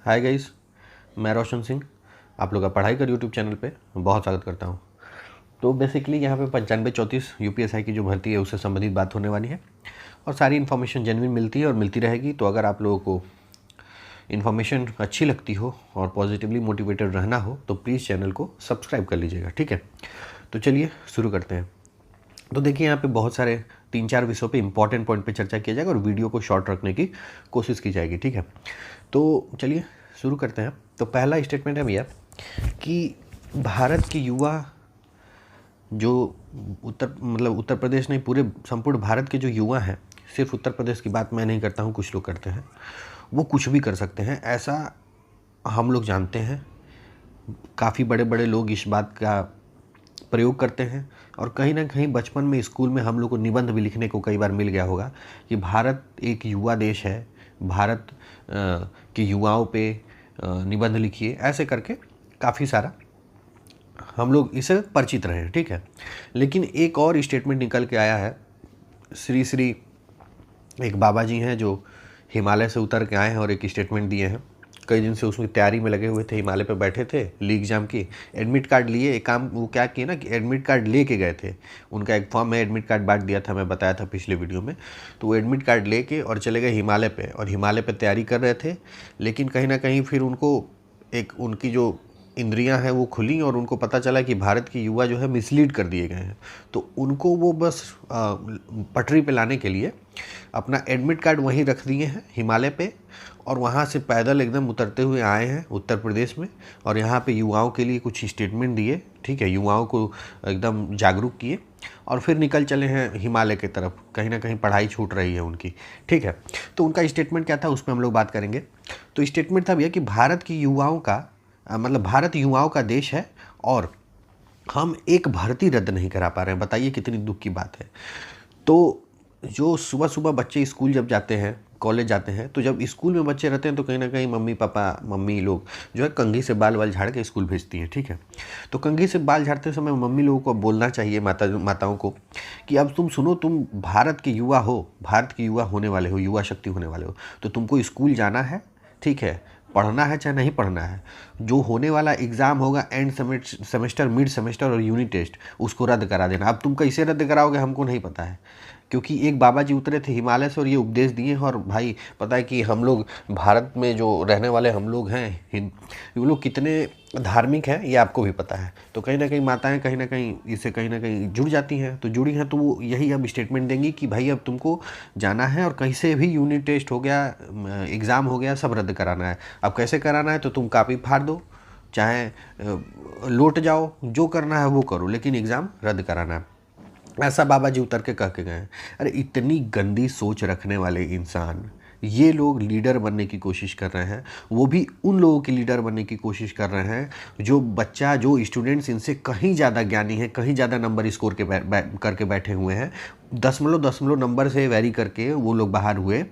Hi guys, मैं रोशन सिंह आप लोग का पढ़ाई कर यूट्यूब चैनल पे बहुत स्वागत करता हूँ। तो बेसिकली यहाँ पे 95-34 यूपीएसआई की जो भर्ती है उससे संबंधित बात होने वाली है और सारी इन्फॉर्मेशन जेन्युइन मिलती है और मिलती रहेगी। तो अगर आप लोगों को इन्फॉर्मेशन अच्छी लगती हो और पॉजिटिवली मोटिवेटेड रहना हो तो प्लीज़ चैनल को सब्सक्राइब कर लीजिएगा, ठीक है। तो चलिए शुरू करते हैं। तो देखिए यहाँ पे बहुत सारे 3-4 विषयों पे इंपॉर्टेंट पॉइंट पे चर्चा किया जाएगा और वीडियो को शॉर्ट रखने की कोशिश की जाएगी, ठीक है। तो चलिए शुरू करते हैं। तो पहला स्टेटमेंट है भैया कि भारत के युवा जो उत्तर प्रदेश नहीं, पूरे संपूर्ण भारत के जो युवा हैं, सिर्फ उत्तर प्रदेश की बात मैं नहीं करता हूँ, कुछ लोग करते हैं, वो कुछ भी कर सकते हैं ऐसा हम लोग जानते हैं। काफ़ी बड़े बड़े लोग इस बात का प्रयोग करते हैं और कहीं ना कहीं बचपन में स्कूल में हम लोग को निबंध भी लिखने को कई बार मिल गया होगा कि भारत एक युवा देश है, भारत के युवाओं पे निबंध लिखिए, ऐसे करके काफ़ी सारा हम लोग इससे परिचित रहे हैं, ठीक है। लेकिन एक और स्टेटमेंट निकल के आया है। श्री श्री एक बाबा जी हैं जो हिमालय से उतर के आए हैं और एक स्टेटमेंट दिए हैं। कई दिन से उसमें तैयारी में लगे हुए थे, हिमालय पे बैठे थे, ली एग्ज़ाम की, एडमिट कार्ड लिए। एक काम वो क्या किए ना कि एडमिट कार्ड लेके गए थे, उनका एक फॉर्म में एडमिट कार्ड बांट दिया था, मैं बताया था पिछले वीडियो में। तो वो एडमिट कार्ड लेके और चले गए हिमालय पे और हिमालय पे तैयारी कर रहे थे। लेकिन कहीं ना कहीं फिर उनको एक उनकी जो इंद्रियां हैं वो खुली और उनको पता चला कि भारत के युवा जो है मिसलीड कर दिए गए हैं। तो उनको वो बस पटरी पे लाने के लिए अपना एडमिट कार्ड वहीं रख दिए हैं हिमालय पे और वहाँ से पैदल एकदम उतरते हुए आए हैं उत्तर प्रदेश में और यहाँ पे युवाओं के लिए कुछ स्टेटमेंट दिए, ठीक है, युवाओं को एकदम जागरूक किए और फिर निकल चले हैं हिमालय की तरफ। कहीं ना कहीं पढ़ाई छूट रही है उनकी, ठीक है। तो उनका स्टेटमेंट क्या था उस पर हम लोग बात करेंगे। तो स्टेटमेंट था भैया कि भारत की युवाओं का भारत युवाओं का देश है और हम एक भर्ती रद्द नहीं करा पा रहे हैं। बताइए कितनी दुख की बात है। तो जो सुबह सुबह बच्चे स्कूल जब जाते हैं, कॉलेज जाते हैं, तो जब स्कूल में बच्चे रहते हैं तो कहीं ना कहीं मम्मी पापा मम्मी लोग जो है कंघी से बाल वाल झाड़ के स्कूल भेजती हैं, ठीक है। तो कंघी से बाल झाड़ते समय मम्मी लोगों को बोलना चाहिए, माताओं को, कि अब तुम सुनो, तुम भारत के युवा हो, भारत के युवा होने वाले हो, युवा शक्ति होने वाले हो, तो तुमको स्कूल जाना है, ठीक है, पढ़ना है चाहे नहीं पढ़ना है। जो होने वाला एग्ज़ाम होगा एंड सेमेस्टर, मिड सेमेस्टर और यूनिट टेस्ट, उसको रद्द करा देना। अब तुम कैसे रद्द कराओगे हमको नहीं पता है, क्योंकि एक बाबा जी उतरे थे हिमालय से और ये उपदेश दिए हैं। और भाई पता है कि हम लोग भारत में जो रहने वाले हम लोग हैं, वो लोग कितने धार्मिक हैं ये आपको भी पता है। तो कहीं ना कहीं माताएं कहीं ना कहीं इससे कहीं ना कहीं जुड़ जाती हैं, तो जुड़ी हैं तो वो यही अब स्टेटमेंट देंगी कि भाई अब तुमको जाना है और कहीं से भी यूनिट टेस्ट हो गया, एग्ज़ाम हो गया, सब रद्द कराना है। अब कैसे कराना है, तो तुम कापी फाड़ दो, चाहे लौट जाओ, जो करना है वो करो, लेकिन एग्ज़ाम रद्द कराना है। ऐसा बाबा जी उतर के कह के गए हैं। अरे इतनी गंदी सोच रखने वाले इंसान, ये लोग लीडर बनने की कोशिश कर रहे हैं, वो भी उन लोगों के लीडर बनने की कोशिश कर रहे हैं जो स्टूडेंट्स इनसे कहीं ज़्यादा ज्ञानी हैं, कहीं ज़्यादा नंबर स्कोर के करके बैठे हुए हैं। दशमलव नंबर से वैरी करके वो लोग बाहर हुए,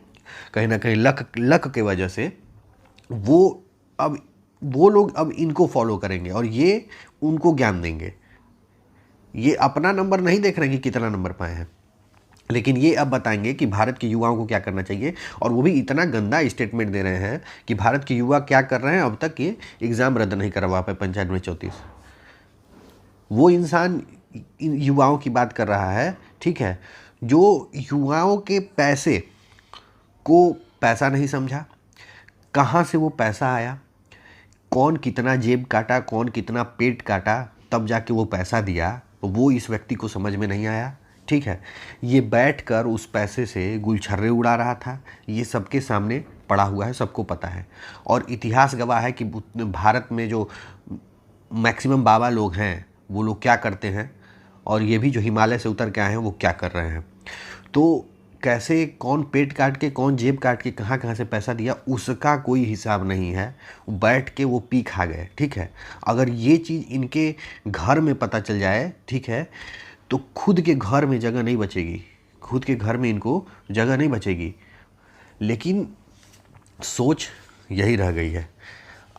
कहीं ना कहीं लक के वजह से। वो लोग अब इनको फॉलो करेंगे और ये उनको ज्ञान देंगे। ये अपना नंबर नहीं देख रहे हैं कि कितना नंबर पाए हैं, लेकिन ये अब बताएंगे कि भारत के युवाओं को क्या करना चाहिए। और वो भी इतना गंदा स्टेटमेंट दे रहे हैं कि भारत के युवा क्या कर रहे हैं, अब तक ये एग्ज़ाम रद्द नहीं करवा पाए 95-34। वो इंसान युवाओं की बात कर रहा है, ठीक है, जो युवाओं के पैसे को पैसा नहीं समझा, कहाँ से वो पैसा आया, कौन कितना जेब काटा, कौन कितना पेट काटा, तब जाके वो पैसा दिया, वो इस व्यक्ति को समझ में नहीं आया, ठीक है। ये बैठकर उस पैसे से गुलछर्रे उड़ा रहा था, ये सबके सामने पड़ा हुआ है, सबको पता है। और इतिहास गवाह है कि भारत में जो मैक्सिमम बाबा लोग हैं वो लोग क्या करते हैं और ये भी जो हिमालय से उतर के आए हैं वो क्या कर रहे हैं। तो कैसे कौन पेट काट के, कौन जेब काट के, कहाँ कहाँ से पैसा दिया, उसका कोई हिसाब नहीं है। बैठ के वो पी खा गए, ठीक है। अगर ये चीज़ इनके घर में पता चल जाए, ठीक है, तो खुद के घर में जगह नहीं बचेगी, खुद के घर में इनको जगह नहीं बचेगी। लेकिन सोच यही रह गई है।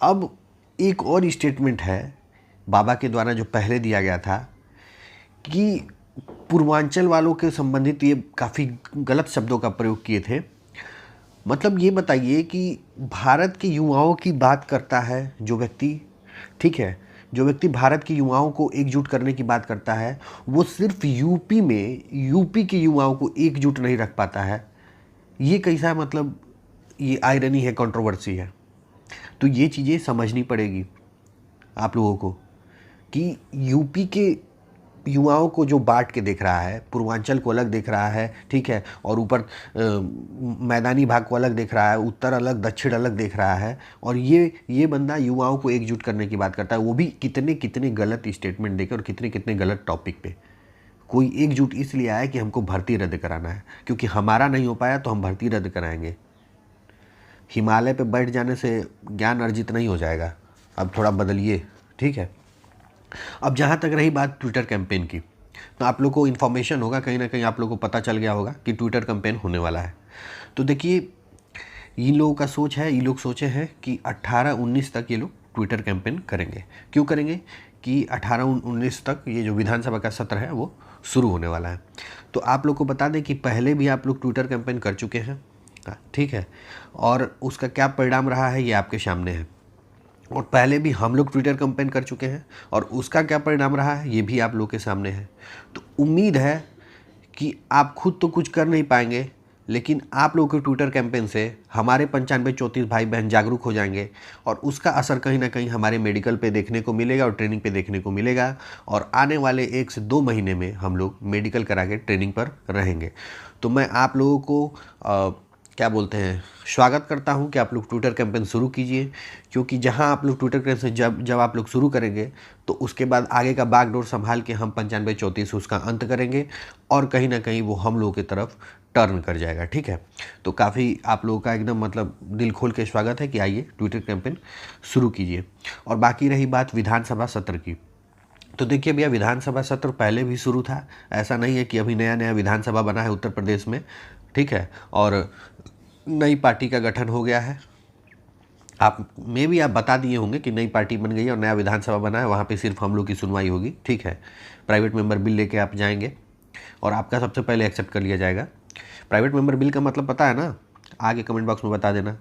अब एक और स्टेटमेंट है बाबा के द्वारा जो पहले दिया गया था कि पूर्वांचल वालों के संबंधित ये काफ़ी गलत शब्दों का प्रयोग किए थे। मतलब ये बताइए कि भारत के युवाओं की बात करता है जो व्यक्ति, ठीक है, जो व्यक्ति भारत के युवाओं को एकजुट करने की बात करता है, वो सिर्फ यूपी में यूपी के युवाओं को एकजुट नहीं रख पाता है। ये कैसा, मतलब ये आयरनी है, कंट्रोवर्सी है। तो ये चीज़ें समझनी पड़ेगी आप लोगों को कि यूपी के युवाओं को जो बांट के देख रहा है, पूर्वांचल को अलग देख रहा है, ठीक है, और ऊपर मैदानी भाग को अलग देख रहा है, उत्तर अलग दक्षिण अलग देख रहा है, और ये बंदा युवाओं को एकजुट करने की बात करता है, वो भी कितने कितने गलत स्टेटमेंट देकर और कितने कितने गलत टॉपिक पे। कोई एकजुट इसलिए आया कि हमको भर्ती रद्द कराना है, क्योंकि हमारा नहीं हो पाया तो हम भर्ती रद्द कराएंगे। हिमालय पे बैठ जाने से ज्ञान अर्जित नहीं हो जाएगा, अब थोड़ा बदलिए, ठीक है। अब जहाँ तक रही बात ट्विटर कैंपेन की, तो आप लोग को इन्फॉर्मेशन होगा, कहीं ना कहीं आप लोग को पता चल गया होगा कि ट्विटर कैंपेन होने वाला है। तो देखिए, इन लोगों का सोच है, ये लोग सोचे हैं कि 18-19 तक ये लोग ट्विटर कैंपेन करेंगे। क्यों करेंगे कि 18-19 तक ये जो विधानसभा का सत्र है वो शुरू होने वाला है। तो आप लोग को बता दें कि पहले भी आप लोग ट्विटर कैंपेन कर चुके हैं, ठीक है, और उसका क्या परिणाम रहा है ये आपके सामने है। और पहले भी हम लोग ट्विटर कैंपेन कर चुके हैं और उसका क्या परिणाम रहा है ये भी आप लोग के सामने है। तो उम्मीद है कि आप खुद तो कुछ कर नहीं पाएंगे, लेकिन आप लोगों के ट्विटर कैंपेन से हमारे 95-34 भाई बहन जागरूक हो जाएंगे और उसका असर कहीं ना कहीं हमारे मेडिकल पे देखने को मिलेगा और ट्रेनिंग पे देखने को मिलेगा। और आने वाले 1 से 2 महीने में हम लोग मेडिकल करा के ट्रेनिंग पर रहेंगे। तो मैं आप लोगों को क्या बोलते हैं, स्वागत करता हूं कि आप लोग ट्विटर कैंपेन शुरू कीजिए, क्योंकि जहां आप लोग ट्विटर कैंपेन जब आप लोग शुरू करेंगे तो उसके बाद आगे का बागडोर संभाल के हम 95-34 उसका अंत करेंगे और कहीं ना कहीं वो हम लोगों की तरफ टर्न कर जाएगा, ठीक है। तो काफ़ी आप लोगों का एकदम मतलब दिल खोल के स्वागत है कि आइए ट्विटर कैंपेन शुरू कीजिए। और बाकी रही बात विधानसभा सत्र की, तो देखिए भैया, विधानसभा सत्र पहले भी शुरू था, ऐसा नहीं है कि अभी नया नया विधानसभा बना है उत्तर प्रदेश में, ठीक है, और नई पार्टी का गठन हो गया है। आप बता दिए होंगे कि नई पार्टी बन गई है और नया विधानसभा बना है, वहाँ पे सिर्फ हम लोग की सुनवाई होगी, ठीक है। प्राइवेट मेंबर बिल लेके आप जाएंगे और आपका सबसे पहले एक्सेप्ट कर लिया जाएगा। प्राइवेट मेंबर बिल का मतलब पता है ना, आगे कमेंट बॉक्स में बता देना,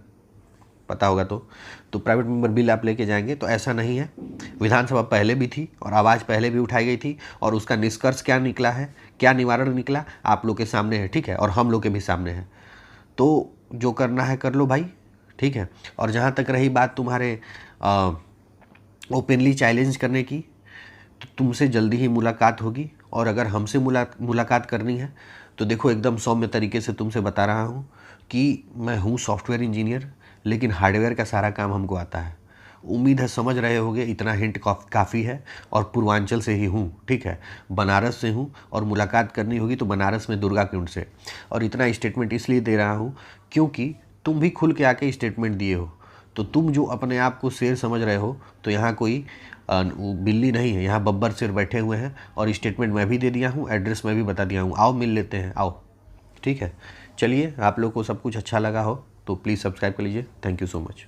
पता होगा तो प्राइवेट मेंबर बिल आप लेके जाएंगे। तो ऐसा नहीं है, विधानसभा पहले भी थी और आवाज़ पहले भी उठाई गई थी और उसका निष्कर्ष क्या निकला है, क्या निवारण निकला, आप लोग के सामने है, ठीक है, और हम लोग के भी सामने है। तो जो करना है कर लो भाई, ठीक है। और जहाँ तक रही बात तुम्हारे ओपनली चैलेंज करने की, तो तुमसे जल्दी ही मुलाकात होगी। और अगर हमसे मुलाकात करनी है तो देखो, एकदम सौम्य तरीके से तुमसे बता रहा हूँ कि मैं हूँ सॉफ्टवेयर इंजीनियर, लेकिन हार्डवेयर का सारा काम हमको आता है। उम्मीद है समझ रहे होगे, इतना हिंट काफ़ी है। और पूर्वांचल से ही हूँ, ठीक है, बनारस से हूँ, और मुलाकात करनी होगी तो बनारस में दुर्गा कुंड से। और इतना स्टेटमेंट इसलिए दे रहा हूँ क्योंकि तुम भी खुल के आके स्टेटमेंट दिए हो। तो तुम जो अपने आप को शेर समझ रहे हो, तो यहाँ कोई बिल्ली नहीं है, यहाँ बब्बर शेर बैठे हुए हैं। और स्टेटमेंट मैं भी दे दिया हूँ, एड्रेस मैं भी बता दिया हूँ, आओ मिल लेते हैं, आओ, ठीक है। चलिए, आप लोग को सब कुछ अच्छा लगा हो तो प्लीज़ सब्सक्राइब कर लीजिए। Thank you so much.